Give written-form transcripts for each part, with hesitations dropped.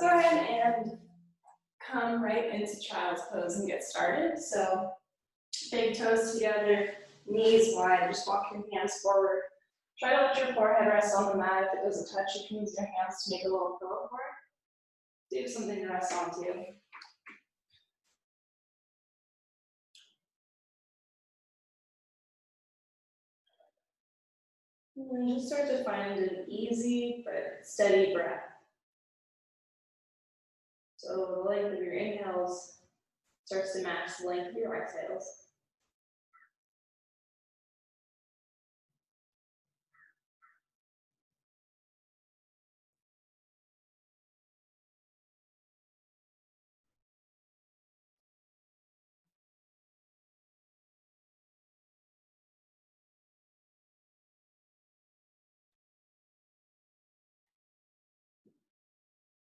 let's go ahead and come right into child's pose and get started. So big toes together, knees wide, just walk your hands forward. Try to let your forehead rest on the mat. If it doesn't touch, you can use your hands to make a little pillow for it. Do something to rest on too. And then just start to find an easy but steady breath. So the length of your inhales starts to match the length of your exhales.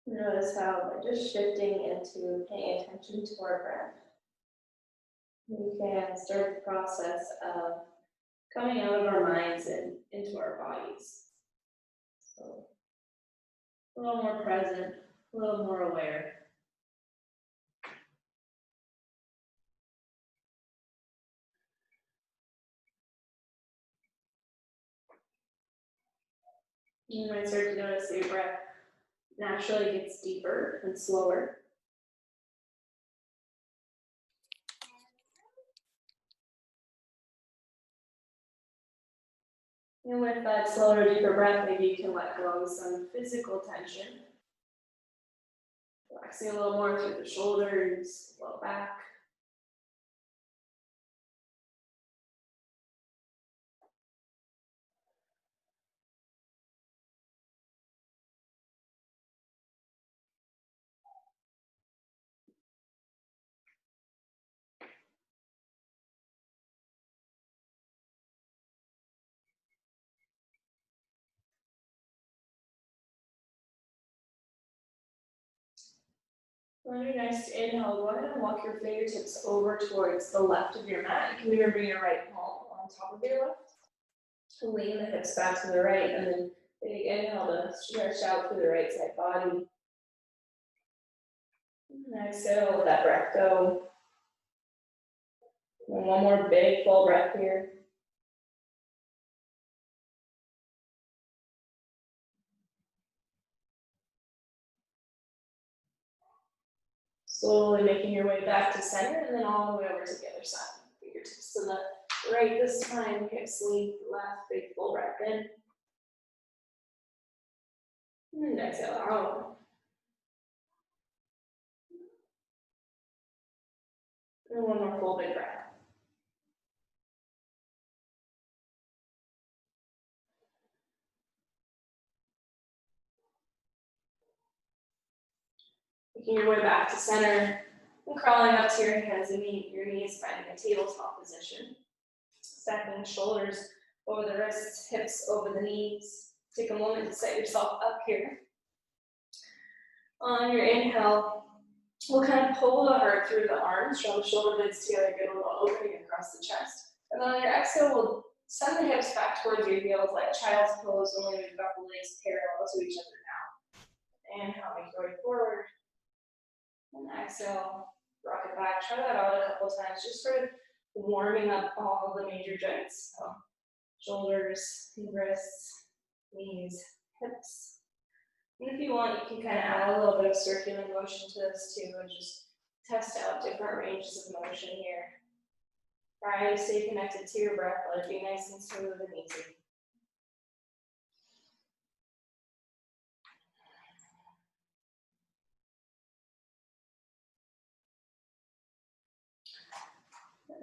Notice how by just shifting into paying attention to our breath, we can start the process of coming out of our minds and into our bodies. So a little more present, a little more aware. You might start to notice that your breath naturally gets deeper and slower. And with that slower, deeper breath, maybe you can let go of some physical tension. Relaxing a little more through the shoulders, low back. On your next inhale, go ahead and walk your fingertips over towards the left of your mat. You can even bring your right palm on top of your left. Lean the hips back to the right, and then big inhale to stretch out through the right side body. And exhale, let that breath go. And one more big full breath here. Slowly making your way back to center, and then all the way over to the other side. Fingertips to the right this time, hips lean to the left, big full breath in. And exhale out. And one more full big breath. Making your way back to center and crawling up to your hands and your knees, finding a tabletop position. Stacking the shoulders over the wrists, hips over the knees. Take a moment to set yourself up here. On your inhale, we'll kind of pull the heart through the arms, draw the shoulder blades together, get a little opening across the chest. And then on your exhale, we'll send the hips back towards your heels like child's pose, only we've got the legs parallel to each other now. Inhale, make your way forward. And exhale, rock it back. Try that out a couple times, just sort of warming up all the major joints. So shoulders, wrists, knees, hips. And if you want, you can kind of add a little bit of circular motion to this too, and just test out different ranges of motion here. Try to stay connected to your breath, let it be nice and smooth and easy.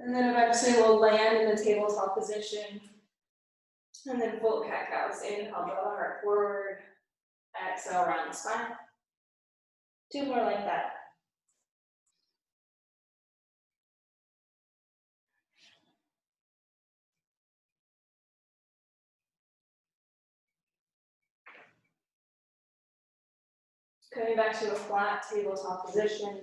And then eventually we'll land in the tabletop position. And then full cat-cows. Inhale, draw the heart forward. Exhale, round the spine. Two more like that. Coming back to a flat tabletop position.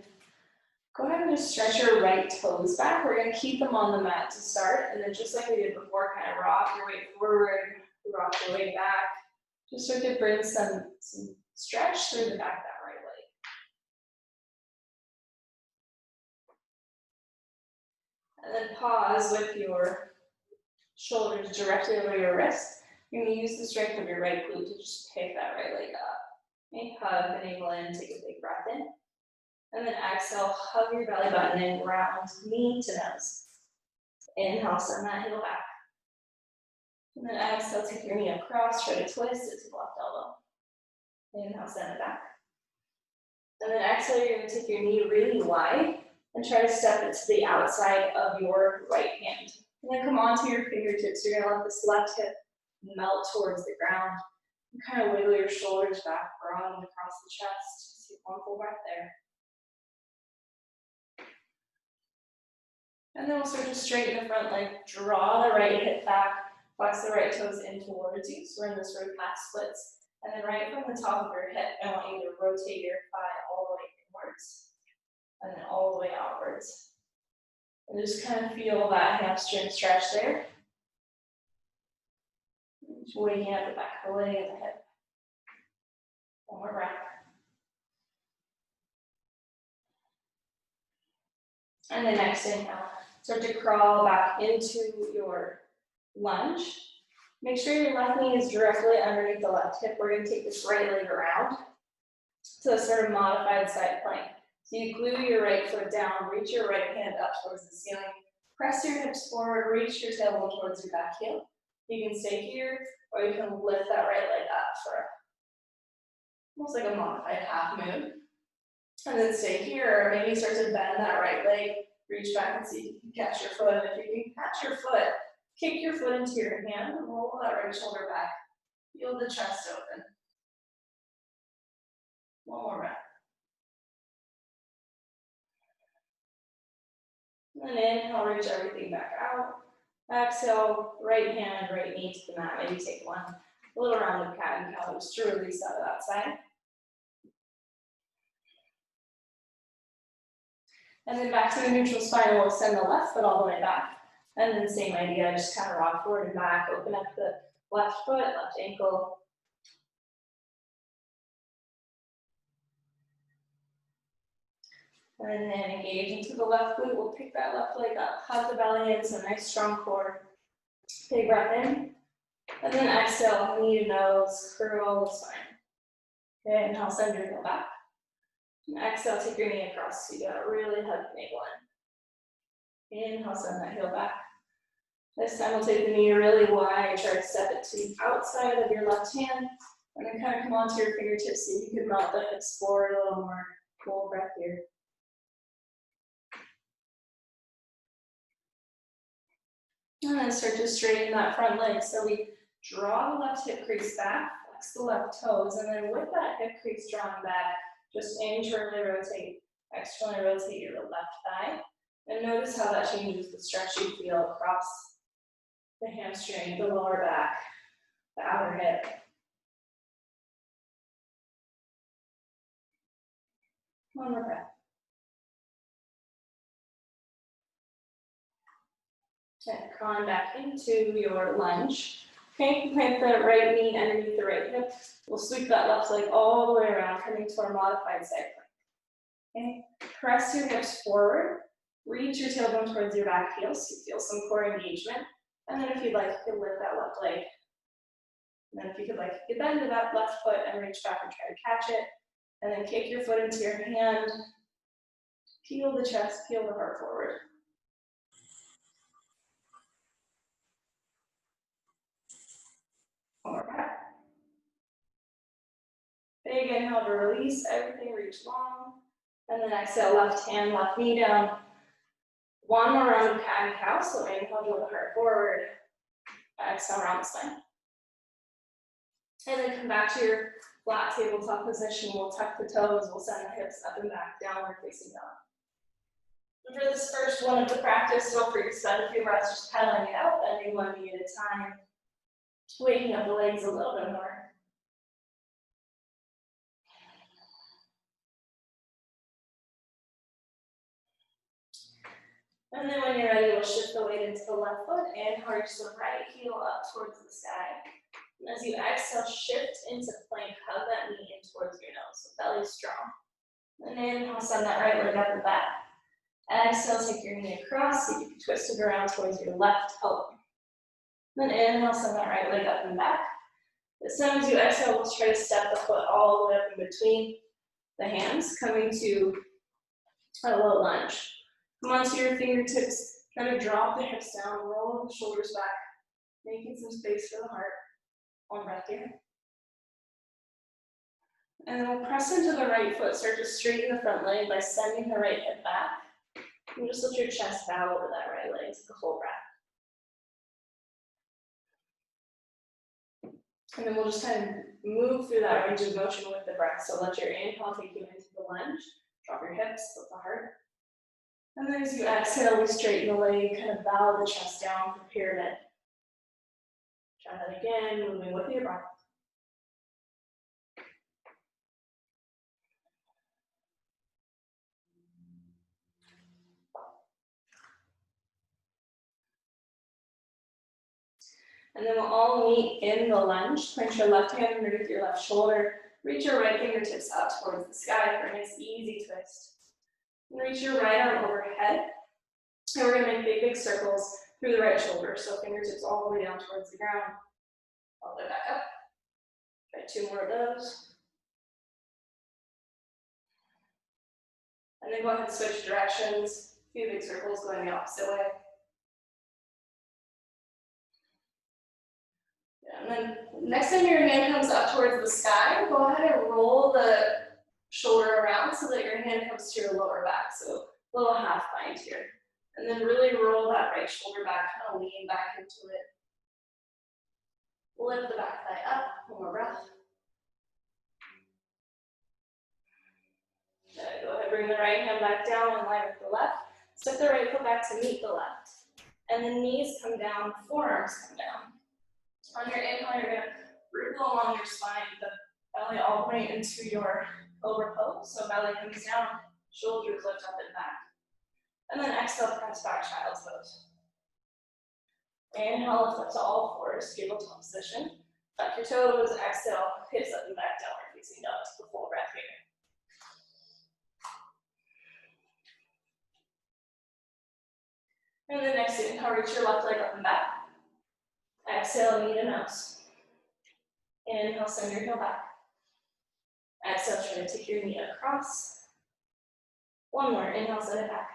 Go ahead and just stretch your right toes back. We're going to keep them on the mat to start. And then just like we did before, kind of rock your way forward, rock your way back. Just start to bring some stretch through the back of that right leg. And then pause with your shoulders directly over your wrist. You're going to use the strength of your right glute to just pick that right leg up. Okay, hug the navel in, take a big breath in. And then exhale, hug your belly button in, round knee to nose. Inhale, send that heel back. And then exhale, take your knee across, try to twist it to the left elbow. Inhale, send it back. And then exhale, you're going to take your knee really wide and try to step it to the outside of your right hand. And then come onto your fingertips. You're going to let this left hip melt towards the ground. And kind of wiggle your shoulders back, broaden across the chest. Just take one full breath there. And then we'll start to straighten the front leg. Draw the right hip back. Flex the right toes in towards you. So we're in this sort of half splits. And then right from the top of your hip, I want you to rotate your thigh all the way inwards. And then all the way outwards. And just kind of feel that hamstring stretch there. Just waking up the back of the leg and the hip. One more breath. And then next inhale. Start to crawl back into your lunge. Make sure your left knee is directly underneath the left hip. We're going to take this right leg around to a sort of modified side plank. So you glue your right foot down, reach your right hand up towards the ceiling, press your hips forward, reach your tailbone towards your back heel. You can stay here, or you can lift that right leg up for almost like a modified half moon. And then stay here, or maybe start to bend that right leg, reach back and see if you can catch your foot. And if you can catch your foot, kick your foot into your hand and roll that right shoulder back. Feel the chest open. One more breath. And then inhale, reach everything back out. Exhale, right hand, right knee to the mat. Maybe take one a little round of cat and cow just to release out of that side. And then back to the neutral spine, we'll send the left foot all the way back. And then same idea, just kind of rock forward and back, open up the left foot, left ankle. And then engage into the left glute. We'll pick that left leg up, hug the belly in, so nice strong core. Big breath in. And then exhale, knee to nose, curl the spine. Okay, inhale, send your heel back. And exhale, take your knee across. So you gotta really hug the navel in. Inhale, send that heel back. This time we'll take the knee really wide, try to step it to the outside of your left hand, and then kind of come onto your fingertips so you can melt the hips forward a little more. Full breath here. And then start to straighten that front leg. So we draw the left hip crease back, flex the left toes, and then with that hip crease drawn back, just internally rotate, externally rotate your left thigh. And notice how that changes the stretch you feel across the hamstring, the lower back, the outer hip. One more breath. Okay, crawling back into your lunge. Okay, plant the right knee underneath the right hip. We'll sweep that left leg all the way around, coming to our modified side plank. Okay, press your hips forward. Reach your tailbone towards your back heel so you feel some core engagement. And then if you'd like, you can lift that left leg. And then if you could like, you bend to that left foot and reach back and try to catch it. And then kick your foot into your hand. Peel the chest, peel the heart forward. One more breath. Big inhale to release everything, reach long. And then exhale, left hand, left knee down. One more round of cat and cow, so inhale, draw the heart forward. Exhale, round the spine. And then come back to your flat tabletop position. We'll tuck the toes, we'll send the hips up and back, downward facing dog. And for this first one of the practice, don't forget to spend a few breaths just pedaling it out, bending one knee at a time, waking up the legs a little bit more. And then when you're ready, we'll shift the weight into the left foot and reach the right heel up towards the sky. And as you exhale, shift into plank, hug that knee in towards your nose, so belly strong. And inhale, send that right leg up and back. Exhale, take your knee across, so you can twist it around towards your left elbow. Then inhale, send that right leg up and back. As soon as you exhale, let's try to step the foot all the way up in between the hands, coming to a low lunge. Come onto your fingertips, kind of drop the hips down, roll the shoulders back, making some space for the heart. One breath here. And then we'll press into the right foot, start to straighten the front leg by sending the right hip back. And just let your chest bow over that right leg, take a full breath. And then we'll just kind of move through that range of motion with the breath. So let your inhale take you into the lunge, drop your hips, lift the heart. And then as you exhale, we straighten the leg, kind of bow the chest down for pyramid. Try that again, moving with your breath. And then we'll all meet in the lunge. Plant your left hand underneath your left shoulder. Reach your right fingertips up towards the sky for a nice easy twist. And reach your right arm overhead. And we're going to make big, big circles through the right shoulder. So fingertips all the way down towards the ground. All the way back up. Try 2 more of those. And then go ahead and switch directions. A few big circles going the opposite way. And then next time your hand comes up towards the sky, go ahead and roll the shoulder around so that your hand comes to your lower back. So a little half bind here. And then really roll that right shoulder back, kind of lean back into it. Lift the back thigh up, 1 more breath. Good. Go ahead, bring the right hand back down in line with the left. Step the right foot back to meet the left. And the knees come down, forearms come down. On your inhale, you're going to wriggle along your spine, the belly all the way into your cobra pose. So belly comes down, shoulders lift up and back. And then exhale, press back, child's pose. Inhale, lift up to all fours, tabletop position. Tuck your toes, exhale, hips up and back, downward facing dog. Take a full breath here. And then next inhale, reach your left leg up and back. Exhale, knee to nose. Inhale, send your heel back. Exhale, try to take your knee across. 1 more, inhale, send it back.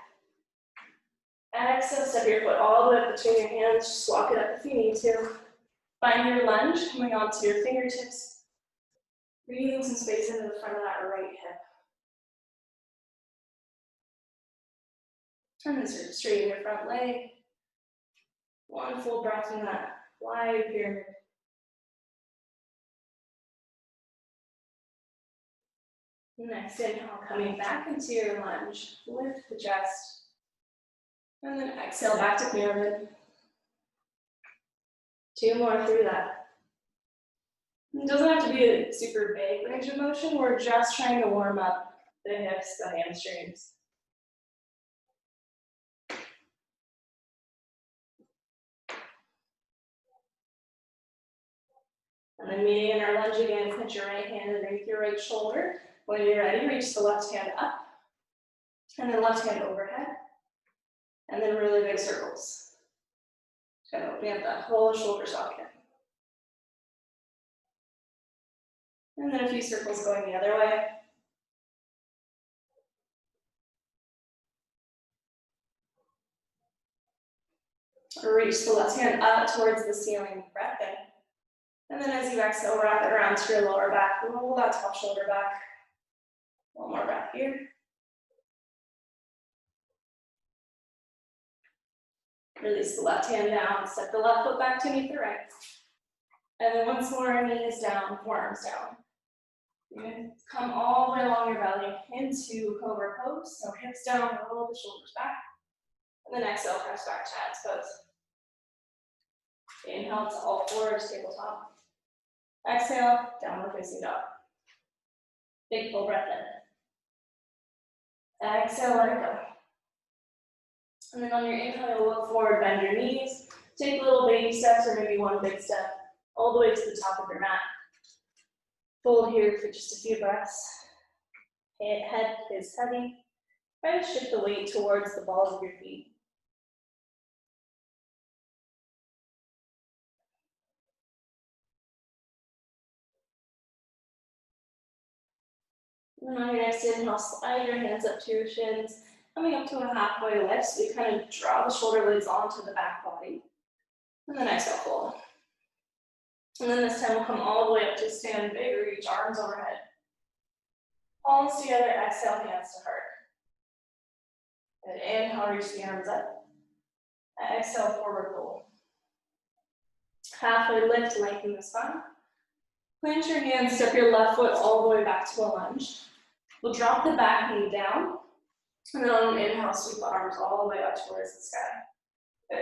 Exhale, step your foot all the way up between your hands. Just walk it up if you need to. Find your lunge, coming onto your fingertips. Breathing some space into the front of that right hip. And then sort of straighten your front leg. 1 full breath in that wide pyramid. Next inhale, coming back into your lunge. Lift the chest. And then exhale back to pyramid. 2 more through that. It doesn't have to be a super big range of motion. We're just trying to warm up the hips, the hamstrings. And then meeting in our lunge again, put your right hand underneath your right shoulder. When you're ready, reach the left hand up. And then left hand overhead. And then really big circles. Kind of opening up that whole shoulder socket. And then a few circles going the other way. Reach the left hand up towards the ceiling, breath in. And then as you exhale, wrap it around to your lower back. Roll that top shoulder back. 1 more breath here. Release the left hand down. Step the left foot back to meet the right. And then once more, knees down, forearms down. You're going to come all the way along your belly into cobra pose. So hips down, roll the shoulders back. And then exhale, press back, child's pose. Inhale to all fours, tabletop. Exhale, downward facing dog. Big full breath in. Exhale, let it go. And then on your inhale, you'll look forward, bend your knees. Take little baby steps or maybe 1 big step all the way to the top of your mat. Fold here for just a few breaths. Head is heavy. Try to shift the weight towards the balls of your feet. And then on your next inhale, slide your hands up to your shins, coming up to a halfway lift, so you kind of draw the shoulder blades onto the back body. And then exhale, fold. And then this time we'll come all the way up to stand big, reach arms overhead. Palms together, exhale, hands to heart. And inhale, reach the arms up. Exhale, forward fold. Halfway lift, lengthen the spine. Plant your hands, step your left foot all the way back to a lunge. We'll drop the back knee down, and then on an inhale, sweep the arms all the way up towards the sky.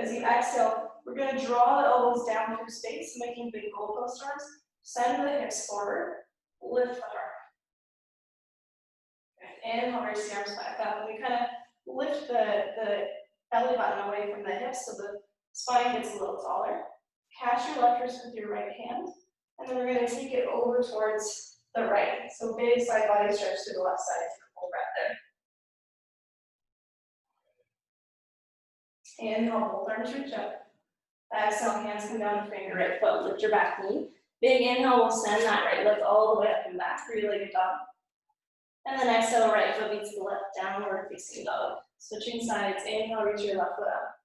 As you exhale, we're going to draw the elbows down through space, making big goalpost arms. Send the hips forward, lift the heart. And inhale, raise the arms back up. And we kind of lift the belly button away from the hips so the spine gets a little taller. Catch your left wrist with your right hand, and then we're going to take it over towards the right. So big side body stretch to the left side for a full breath there. Inhale, both arms reach up. Exhale, hands come down to frame your right foot. Lift your back knee. Big inhale, we'll send that right leg all the way up and back, three-legged dog. And then exhale, right foot meets the left, downward facing dog. Switching sides, inhale, reach your left foot up.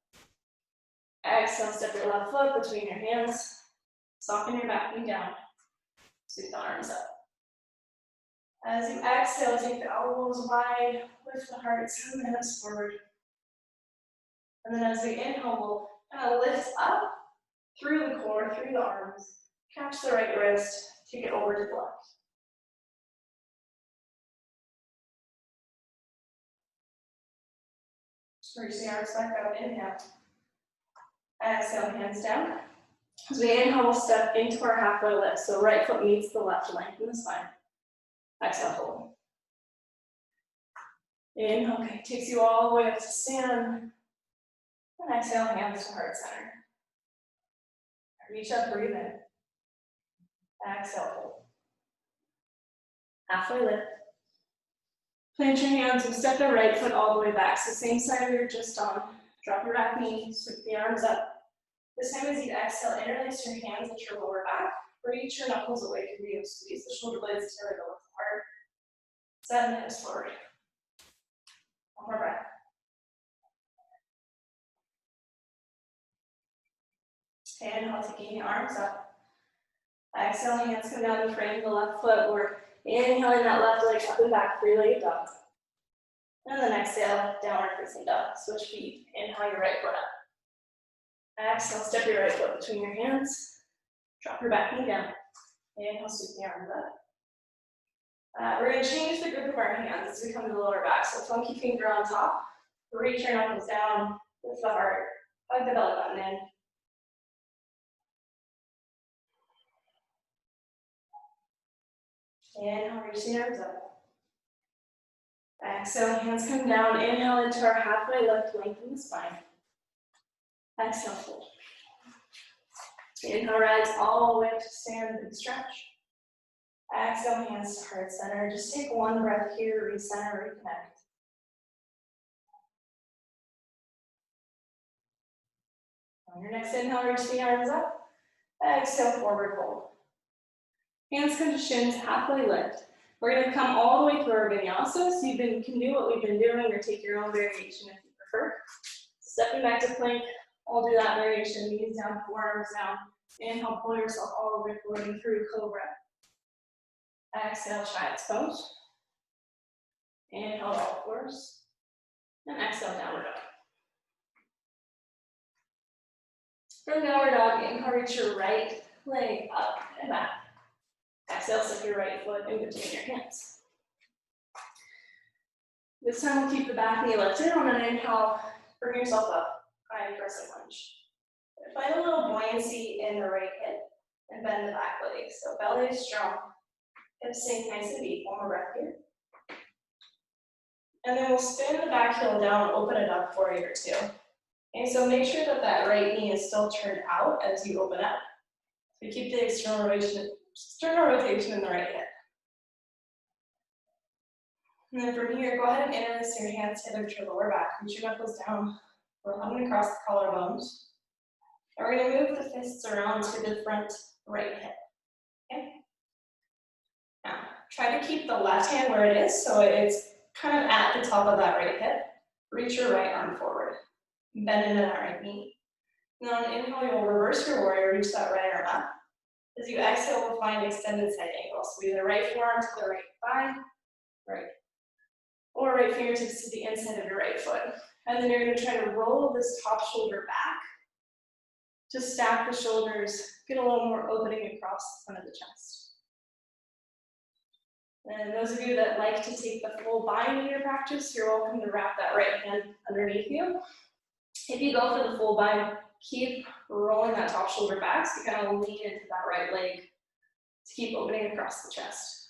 Exhale, step your left foot between your hands. Soften your back knee down. Sweep the arms up. As you exhale, take the elbows wide, lift the heart, send the hips forward. And then as we inhale, we'll kind of lift up through the core, through the arms. Catch the right wrist, take it over to the left. Reach the arms back up, inhale. Exhale, hands down. As we inhale, we'll step into our halfway lift. So right foot meets the left, lengthen the spine. Exhale, hold. Inhale, okay, takes you all the way up to stand. And exhale, hands to heart center. Reach up, breathe in. Exhale, hold. Halfway lift. Plant your hands and step the right foot all the way back. So same side we were just on. Drop your back knee, sweep the arms up. This time as you exhale, interlace your hands at your lower back. Reach your knuckles away from you. Squeeze the shoulder blades together to lift the heart. Send the hips forward. One more breath. Inhale, taking the arms up. Exhale, hands come down to frame the left foot. We're inhaling that left leg up and back, three-legged dog. And then exhale, downward facing dog. Switch feet. Inhale your right foot up. Exhale, step your right foot between your hands. Drop your back knee down. Inhale, sweep the arms up. We're going to change the grip of our hands as we come to the lower back. So funky finger on top. Reach your knuckles down. Lift the heart. Hug the belly button in. Inhale, reach the arms up. Exhale, hands come down. Inhale into our halfway lift, lengthen the spine. Exhale, fold. Inhale, rise all the way up to stand, big stretch. Exhale, hands to heart center. Just take one breath here, recenter, reconnect. On your next inhale, reach the arms up. Exhale, forward fold. Hands come to shins, halfway lift. We're going to come all the way through our vinyasa, so you can do what we've been doing or take your own variation if you prefer. Stepping back to plank, I'll do that variation. Knees down, forearms down. Inhale, pull yourself all the way forward and through cobra. Exhale, child's pose. Inhale, all fours. And exhale, downward dog. From downward dog, inhale, reach your right leg up and back. Exhale, step your right foot in between your hands. This time we'll keep the back knee lifted. On an inhale, bring yourself up, high crescent lunge. Find a little buoyancy in the right hip and bend the back leg. So belly is strong, hips sink nice and deep. One more breath here. And then we'll spin the back heel down, open it up warrior two. And so make sure that that right knee is still turned out as you open up. So keep the external rotation in the right hip. And then from here, go ahead and interlace your hands together to your lower back. Reach your knuckles down, round across the collarbones. And we're going to move the fists around to the front right hip. Okay? Now, try to keep the left hand where it is, so it's kind of at the top of that right hip. Reach your right arm forward. Bend into that right knee. Now, on inhale, you'll reverse your warrior, reach that right arm up. As you exhale, we'll find extended side angle. So either right forearm to the right thigh, right, or right fingertips to the inside of your right foot. And then you're going to try to roll this top shoulder back to stack the shoulders, get a little more opening across the front of the chest. And those of you that like to take the full bind in your practice, you're welcome to wrap that right hand underneath you. If you go for the full bind, keep rolling that top shoulder back, so you kind of lean into that right leg to keep opening across the chest.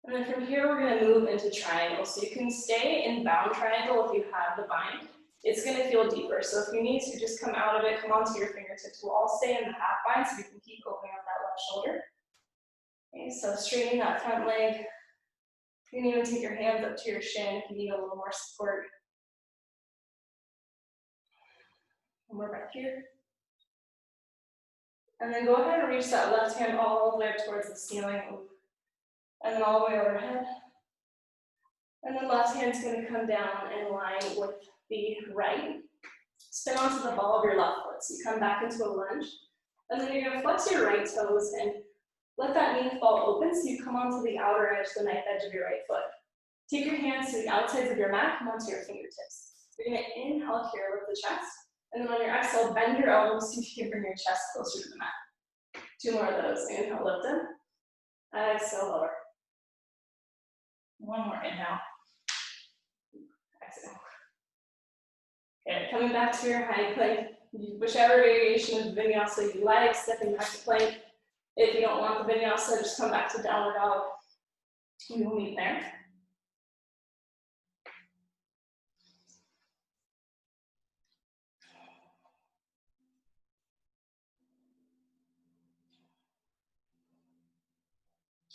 And then from here, we're going to move into triangle. So you can stay in bound triangle if you have the bind. It's going to feel deeper. So if you need to just come out of it, come onto your fingertips. We'll all stay in the half bind so you can keep opening up that left shoulder. Okay, so straightening that front leg. You can even take your hands up to your shin if you need a little more support. One more breath here. And then go ahead and reach that left hand all the way up towards the ceiling. And then all the way overhead. And then left hand's going to come down in line with the right. Spin onto the ball of your left foot. So you come back into a lunge. And then you're going to flex your right toes and let that knee fall open so you come onto the outer edge, the knife edge of your right foot. Take your hands to the outsides of your mat, come onto your fingertips. You're going to inhale here, lift the chest. And then on your exhale, bend your elbows so you can bring your chest closer to the mat. 2 more of those. Inhale, lift them. Exhale, lower. 1 more inhale. Exhale. Okay, coming back to your high plank, whichever variation of vinyasa you like, stepping back to plank. If you don't want the vinyasa, just come back to downward dog. We will meet there.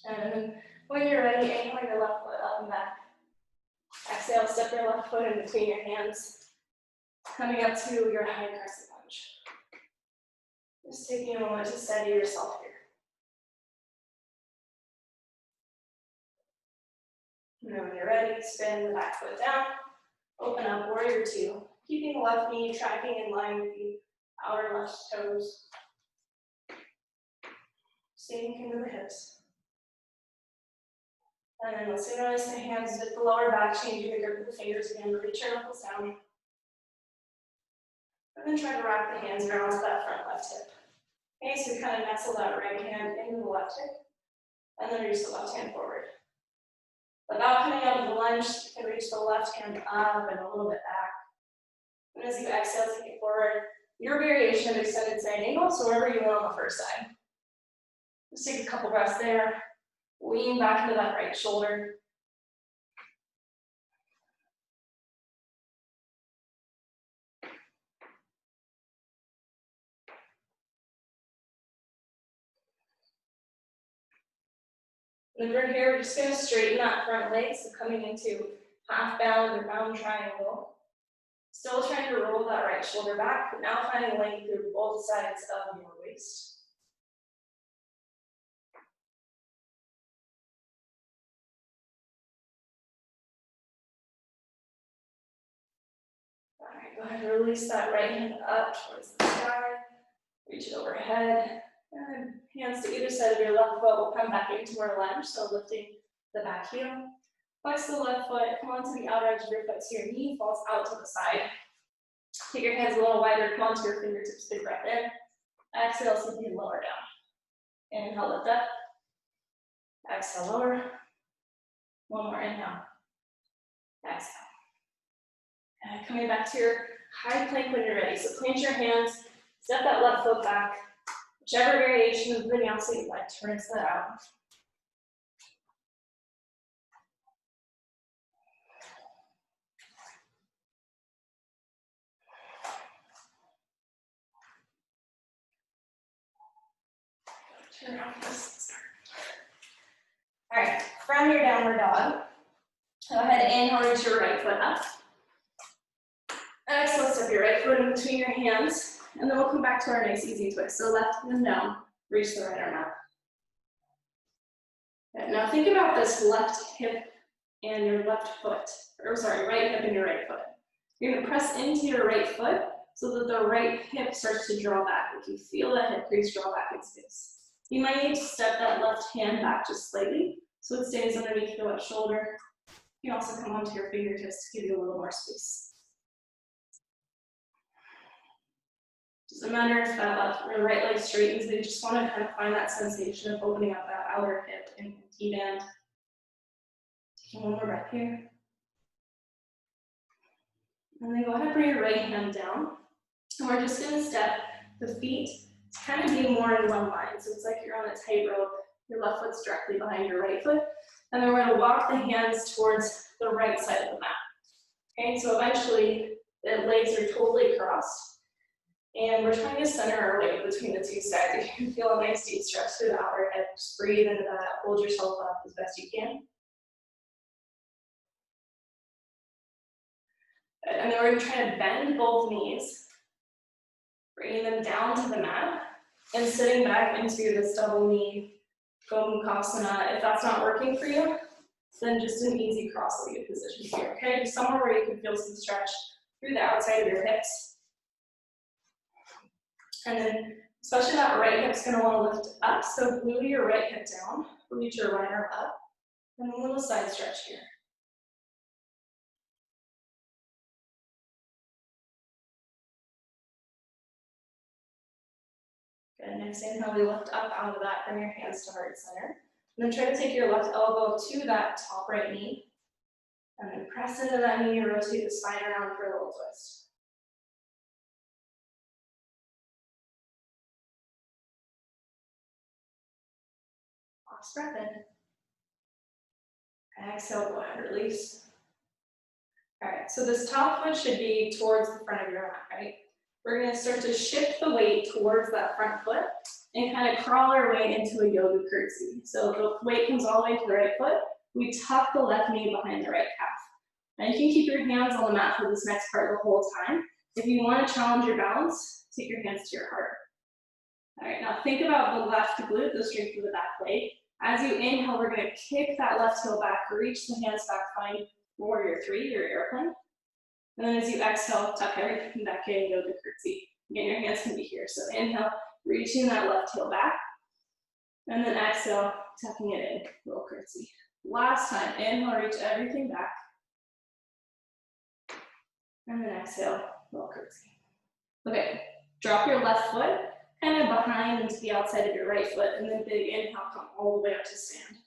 And when you're ready, inhale your left foot up and back. Exhale, step your left foot in between your hands. Coming up to your high crescent lunge. Just taking a moment to steady yourself here. And then when you're ready, spin the back foot down. Open up, warrior 2. Keeping the left knee tracking in line with the outer left toes. Sink into the hips. And then let's interlace the hands with the lower back, changing the grip of the fingers again, reach your knuckles down. And then try to wrap the hands around that front left hip. Okay, so kind of nestle that right hand into the left hip, and then reach the left hand forward. Without coming out of the lunge, you can reach the left hand up and a little bit back. And as you exhale, take it forward. Your variation of extended side angle, so wherever you are on the first side. Just take a couple breaths there. Lean back into that right shoulder. And from here, we're just going to straighten that front leg, so coming into half bound or bound triangle. Still trying to roll that right shoulder back, but now finding length through both sides of your waist. All right, go ahead and release that right hand up towards the sky. Reach it overhead. And hands to either side of your left foot will come back into our lunge, so lifting the back heel. Flex the left foot, come onto the outer edge of your foot so your knee falls out to the side. Take your hands a little wider, come onto your fingertips, big breath in. Exhale, so you can lower down. Inhale, lift up. Exhale, lower. 1 more inhale. Exhale. And coming back to your high plank when you're ready. So plant your hands, step that left foot back. Whichever variation of vinyasa you'd like to rinse that out. Turn off this. from your downward dog. Go ahead, inhale, reach your right foot up. Exhale, step your right foot in between your hands, and then we'll come back to our nice easy twist. So left hand down, reach the right arm up. Good. Now think about this left hip and your left foot, or sorry, right hip and your right foot. You're gonna press into your right foot so that the right hip starts to draw back. If you feel that hip crease draw back in space. You might need to step that left hand back just slightly so it stays underneath your left shoulder. You can also come onto your fingertips to give you a little more space. Doesn't matter if that left or right leg straightens, they just want to kind of find that sensation of opening up that outer hip and T-band. Taking one more breath here. And then go ahead and bring your right hand down. And we're just going to step the feet to kind of be more in one line. So it's like you're on a tightrope. Your left foot's directly behind your right foot. And then we're going to walk the hands towards the right side of the mat. Okay, so eventually the legs are totally crossed. And we're trying to center our weight between the two sides. You can feel a nice deep stretch through the outer hip. Just breathe into that. Hold yourself up as best you can. And then we're going to try to bend both knees, bringing them down to the mat, and sitting back into this double knee Gomukhasana. If that's not working for you, then just an easy cross-legged position here, okay? Just somewhere where you can feel some stretch through the outside of your hips. And then, especially that right hip's gonna wanna lift up, so glue your right hip down, reach your right arm up, and a little side stretch here. Good, next inhale, we lift up out of that, bring your hands to heart center. And then try to take your left elbow to that top right knee, and then press into that knee, rotate the spine around for a little twist. Last breath in. Exhale, go ahead, release. All right, so this top foot should be towards the front of your mat, right? We're gonna start to shift the weight towards that front foot and kind of crawl our way into a yoga curtsy. So the weight comes all the way to the right foot. We tuck the left knee behind the right calf. Now you can keep your hands on the mat for this next part the whole time. If you want to challenge your balance, take your hands to your heart. All right, now think about the left glute, the strength of the back leg. As you inhale, we're going to kick that left heel back, reach the hands back, find warrior three, your airplane. And then as you exhale, tuck everything back in, yoga curtsy. Again, your hands can be here. So inhale, reaching that left heel back. And then exhale, tucking it in, little curtsy. Last time, inhale, reach everything back. And then exhale, little curtsy. Okay, drop your left foot kind of behind into the outside of your right foot, and then big inhale, come all the way up to stand.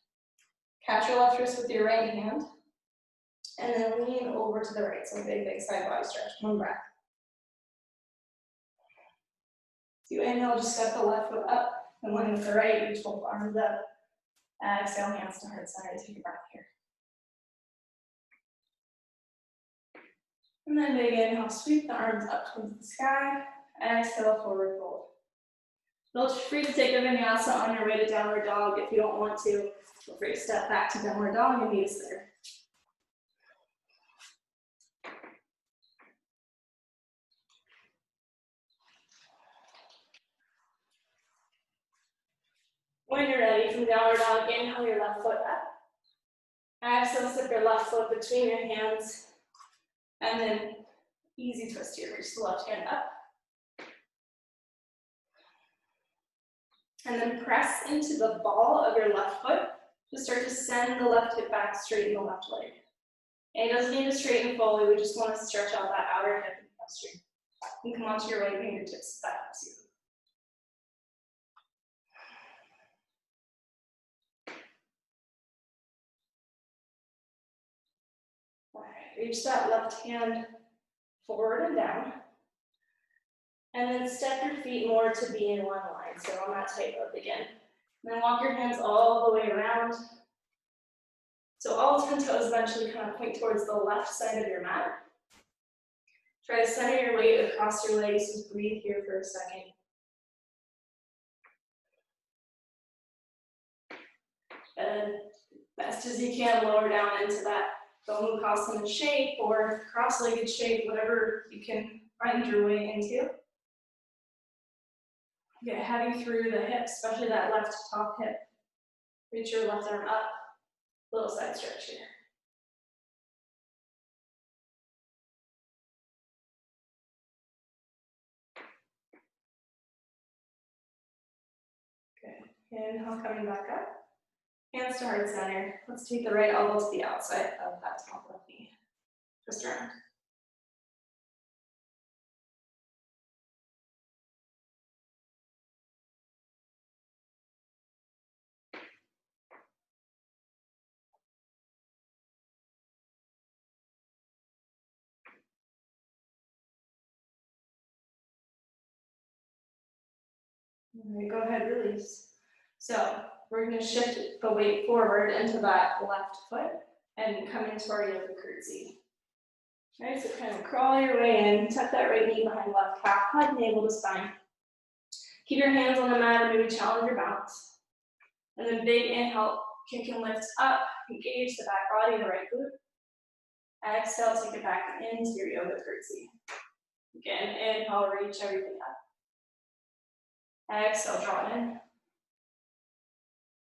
Catch your left wrist with your right hand, and then lean over to the right. So big side body stretch, one breath. So you inhale, just step the left foot up, and lean with the right, reach both arms up. Exhale, hands to heart center, take a breath here. And then big inhale, sweep the arms up towards the sky. Exhale, forward fold. Feel free to take a vinyasa on your way to downward dog. If you don't want to, feel free to step back to downward dog and meet us there. When you're ready, from downward dog, inhale your left foot up. Exhale, slip your left foot between your hands. And then easy twist here, reach the left hand up. And then press into the ball of your left foot to start to send the left hip back, straighten the left leg. And it doesn't need to straighten fully, we just want to stretch out that outer hip and hamstring. You can come onto your right fingertips, that helps you. All right, reach that left hand forward and down. And then step your feet more to be in one line, so on that tightrope again. And then walk your hands all the way around. So all 10 toes eventually kind of point towards the left side of your mat. Try to center your weight across your legs, just breathe here for a second. And Best as you can, lower down into that Gomukhasana shape or cross-legged shape, whatever you can find your way into. Get heavy through the hips, especially that left top hip. Reach your left arm up, little side stretch here. Good. Inhale, coming back up. Hands to heart center. Let's take the right elbow to the outside of that top left knee. Twist around. All right, go ahead, release. So we're going to shift the weight forward into that left foot and come into our yoga curtsy. All right, so kind of crawl your way in, tuck that right knee behind left calf, hug navel to spine. Keep your hands on the mat or maybe challenge your bounce. And then big inhale, kick and lift up, engage the back body, the right glute. Exhale, take it back into your yoga curtsy. Again, inhale, reach everything up. Exhale, draw it in.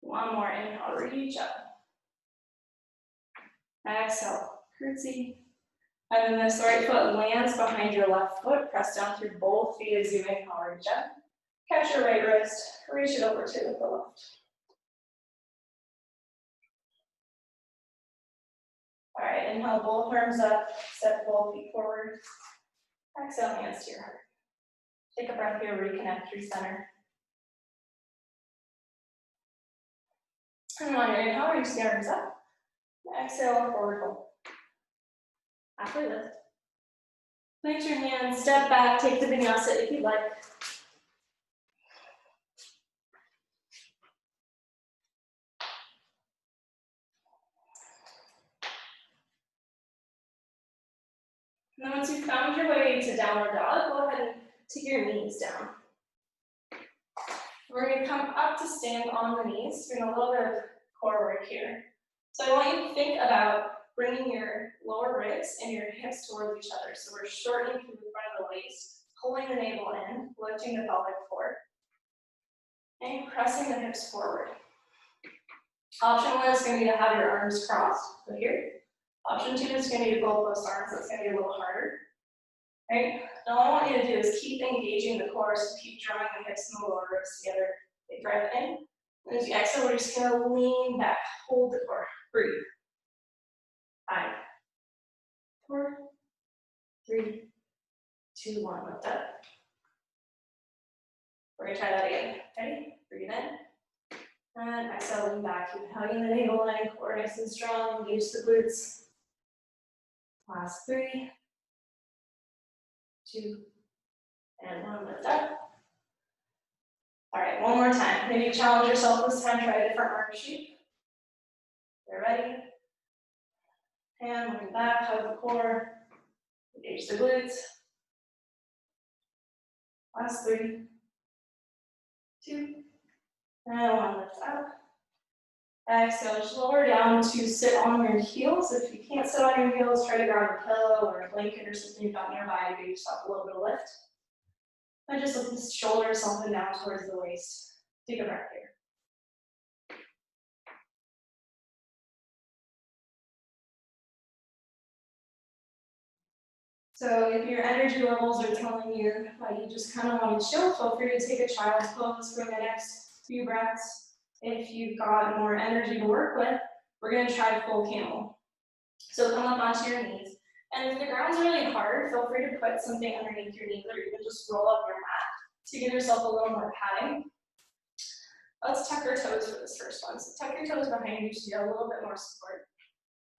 One more inhale, reach up. Exhale, curtsy. And then this right foot lands behind your left foot. Press down through both feet as you inhale, reach up. Catch your right wrist, reach it over to the left. All right, inhale, both arms up, step both feet forward. Exhale, hands to your heart. Take a breath here, reconnect your center. And on your inhale, reach the arms up. Exhale, forward fold. Halfway lift. Lift your hands, step back, take the vinyasa if you'd like. And then once you've found your way to downward dog, go ahead and take your knees down. We're going to come up to stand on the knees, doing a little bit of core work here. So I want you to think about bringing your lower ribs and your hips towards each other. So we're shortening through the front of the waist, pulling the navel in, lifting the pelvic floor, and pressing the hips forward. Option one is going to be to have your arms crossed, so here. Option two is going to be both those arms, so it's going to be a little harder. Right? Now all I want you to do is keep engaging the core, so keep drawing the hips and the lower ribs together. Big breath in. And as you exhale, we're just going to lean back, hold the core, breathe. 5, 4, 3, 2, 1, lift up. We're going to try that again. Ready? Breathe in. And exhale, lean back. Keep hugging the navel line, core nice and strong. Engage the glutes. Last 3, 2, and 1, lift up. All right, one more time. Maybe challenge yourself this time, try a different arm shape. You're ready. And moving back, hug the core. Engage the glutes. Last 3, 2, and 1, lift up. Exhale, just lower down to sit on your heels. If you can't sit on your heels, try to grab a pillow or a blanket or something you've got nearby to give yourself a little bit of lift. And just lift the shoulders something down towards the waist. Take a breath here. So if your energy levels are telling you that you just kind of want to chill, feel free to take a child's pose for the next few breaths. If you've got more energy to work with, we're going to try full camel. So come up onto your knees. And if the ground's really hard, feel free to put something underneath your knees or even just roll up your mat to give yourself a little more padding. Let's tuck our toes for this first one. So tuck your toes behind you to get a little bit more support.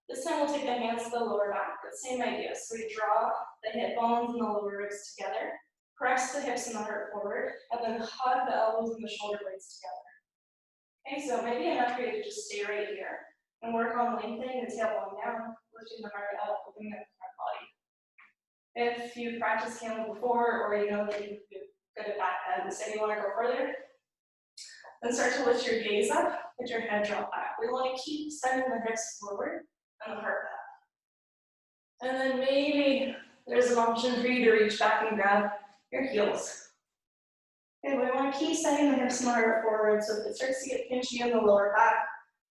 This time we'll take the hands to the lower back, but same idea. So we draw the hip bones and the lower ribs together, press the hips and the heart forward, and then hug the elbows and the shoulder blades together. Okay, so maybe enough for you to just stay right here and work on lengthening the tailbone down, lifting the heart up, opening up the front body. If you've practiced camel before, or you know that you're good at back bends and you want to go further, then start to lift your gaze up. let your head drop back. We want to keep sending the hips forward and the heart back. And then maybe there's an option for you to reach back and grab your heels. Okay, we want to keep sending the hips and the heart forward, so if it starts to get pinchy in the lower back,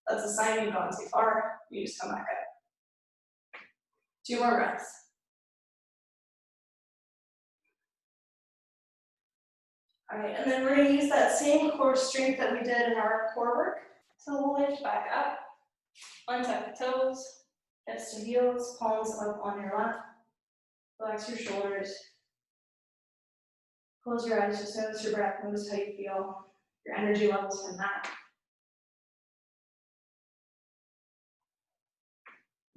that's a sign you've gone too far. You just come back up. 2 more breaths. All right, and then we're going to use that same core strength that we did in our core work. So we'll lift back up, untuck the toes, hips to heels, palms up on your lap. Relax your shoulders. Close your eyes, just notice your breath, notice how you feel, your energy levels from that.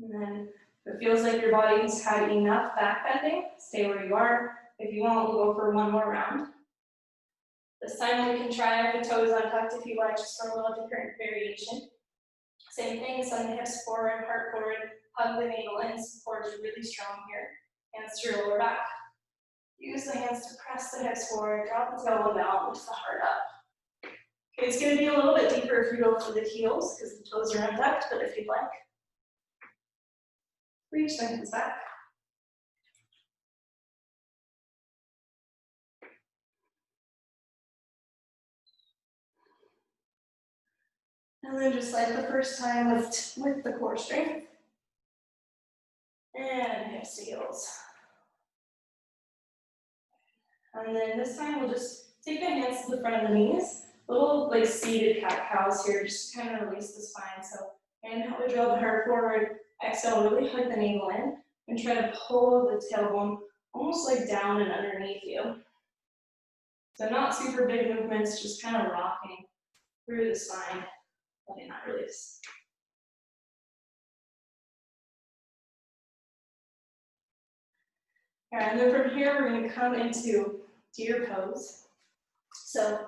And then if it feels like your body's had enough back bending, stay where you are. If you want, we'll go for 1 more round. This time we can try the toes untucked if you like, just for a little different variation. Same thing, send the hips forward, heart forward, hug the navel in, support is really strong here. Hands to your lower back. Use the hands to press the hips forward, drop the tailbone down, lift the heart up. Okay, it's gonna be a little bit deeper if you go for the heels, because the toes are untucked, but if you'd like, reach the hands back. And then just like the first time, lift with the core strength. And hips to heels. And then this time we'll just take the hands to the front of the knees. Little like seated cat-cows here, just to kind of release the spine. So inhale to draw the heart forward. Exhale, really hug the navel in. And try to pull the tailbone almost like down and underneath you. So not super big movements, just kind of rocking through the spine, letting that release. All right, and then from here, we're going to come into deer pose. So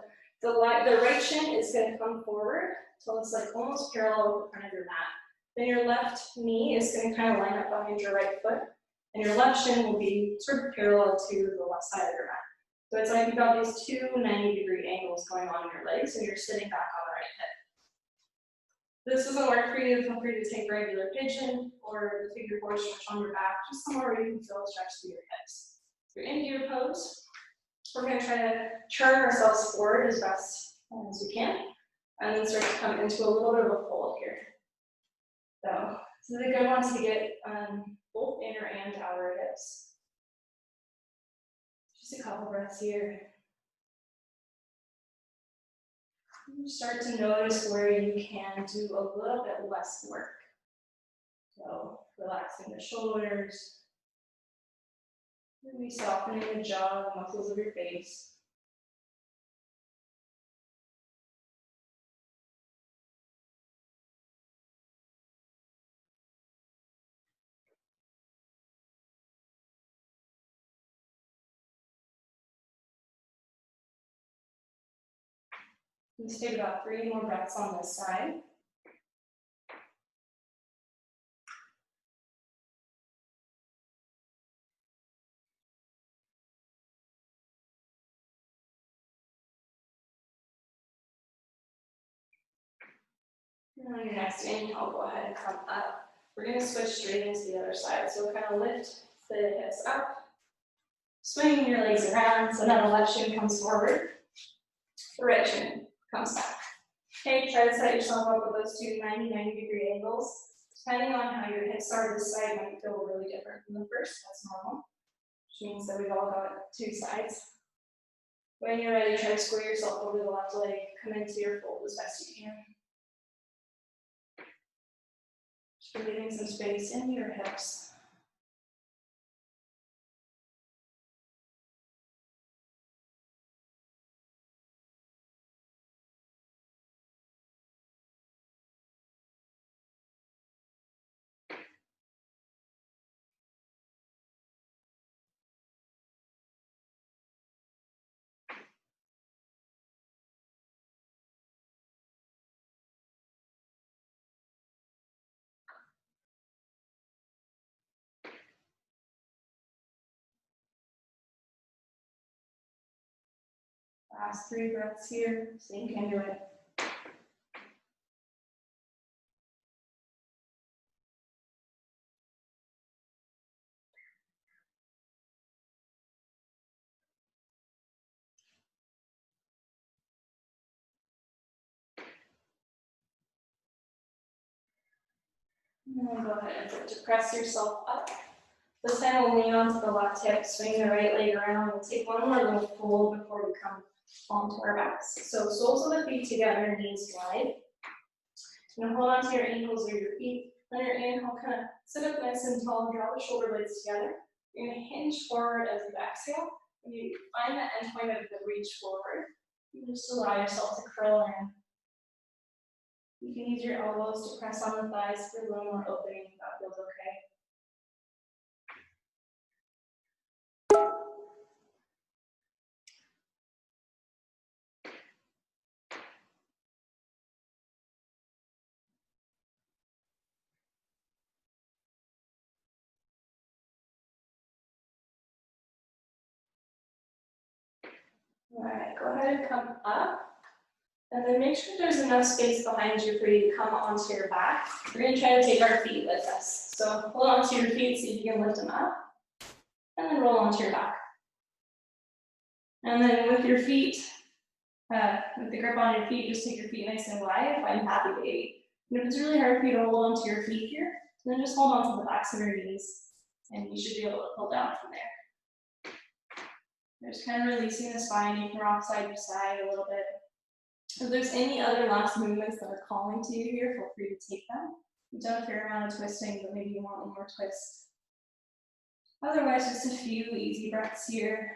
the right shin is going to come forward, so it's like almost parallel with the front of your mat. Then your left knee is going to kind of line up behind your right foot, and your left shin will be sort of parallel to the left side of your mat. So it's like you've got these 2 90-degree angles going on in your legs, and you're sitting back on the right hip. If this doesn't work for you, feel free to take regular pigeon or the figure 4 stretch on your back, just somewhere where you can feel a stretch through your hips. If you're in deer pose, we're going to try to turn ourselves forward as best as we can, and then start to come into a little bit of a fold here. So this is a good one to get both inner and outer hips. Just a couple breaths here. Start to notice where you can do a little bit less work. So relaxing the shoulders, maybe softening the jaw, the muscles of your face. Let's take about 3 more breaths on this side. And on your next inhale, go ahead and come up. We're going to switch straight into the other side. So kind of lift the hips up, swinging your legs around. So now the left shin comes forward, the right shin comes back. Okay, try to set yourself up with those 2 90-degree angles. Depending on how your hips are, this side might feel really different from the first. That's normal, which means that we've all got 2 sides. When you're ready, try to square yourself over the left leg. Come into your fold as best you can. Just getting some space in your hips. Last 3 breaths here, so you can do it. And then go ahead and to press yourself up. This time we'll lean onto the left hip, swing the right leg around. We'll take one more little fold before we come onto our backs. So soles of the feet together, knees wide. Now hold on to your ankles or your feet. On your inhale, kind of sit up nice and tall, draw the shoulder blades together. You're going to hinge forward as you exhale. When you find the end point of the reach forward, you just allow yourself to curl in. You can use your elbows to press on the thighs for a little more opening if that feels okay. All right, go ahead and come up. And then make sure there's enough space behind you for you to come onto your back. We're going to try to take our feet with us. So hold onto your feet, see if you can lift them up. And then roll onto your back. And then with your feet, with the grip on your feet, just take your feet nice and wide, find happy baby. And if it's really hard for you to hold onto your feet here, then just hold onto the backs of your knees. And you should be able to pull down from there. Just kind of releasing the spine. You can rock side to side a little bit. If there's any other last movements that are calling to you here, feel free to take them. We've done a fair amount of twisting, but maybe you want one more twist. Otherwise, just a few easy breaths here.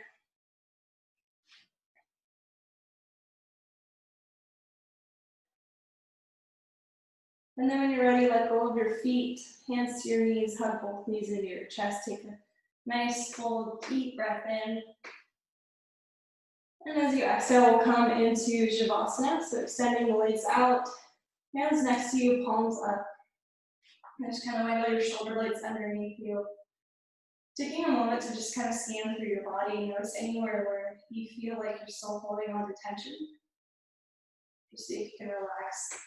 And then when you're ready, let go of your feet, hands to your knees, hug both knees into your chest. Take a nice, full, deep breath in. And as you exhale, we'll come into Shavasana, so extending the legs out, hands next to you, palms up. And just kind of wiggle your shoulder blades underneath you. Taking a moment to just kind of scan through your body, notice anywhere where you feel like you're still holding on to tension. Just see if you can relax.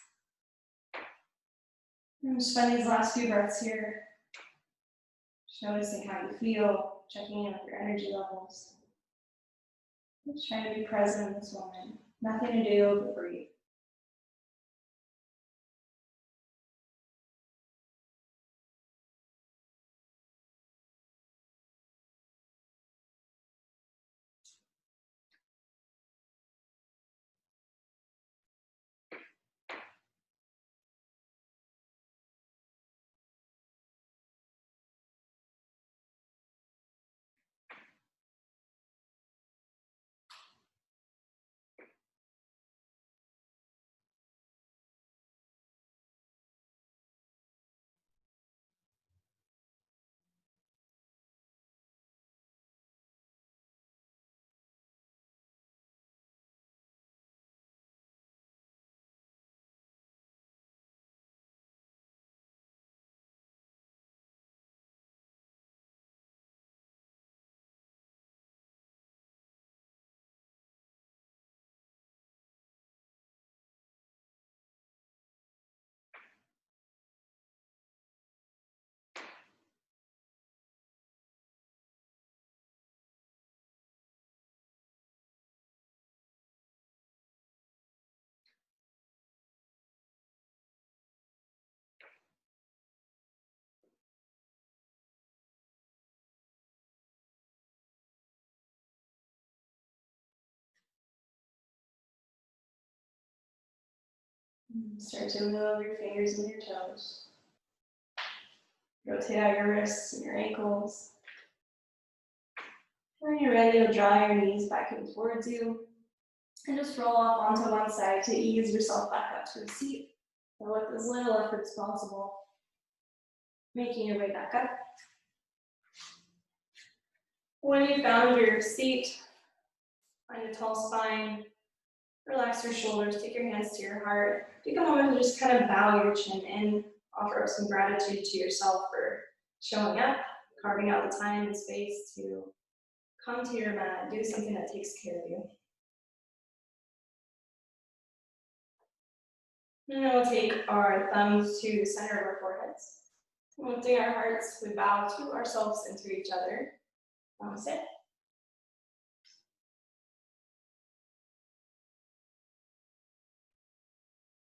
And just spend these last few breaths here, just noticing how you feel, checking in with your energy levels. Just trying to be present in this moment. Nothing to do but breathe. Start to move your fingers and your toes. Rotate out your wrists and your ankles. When you're ready, you'll draw your knees back in towards you. And just roll off onto one side to ease yourself back up to a seat. So with as little effort as possible, making your way back up. When you found your seat, find a tall spine, relax your shoulders, take your hands to your heart. Take a moment to just kind of bow your chin in, offer up some gratitude to yourself for showing up, carving out the time and space to come to your mat, do something that takes care of you. And then we'll take our thumbs to the center of our foreheads. Lifting our hearts, we bow to ourselves and to each other. Namaste.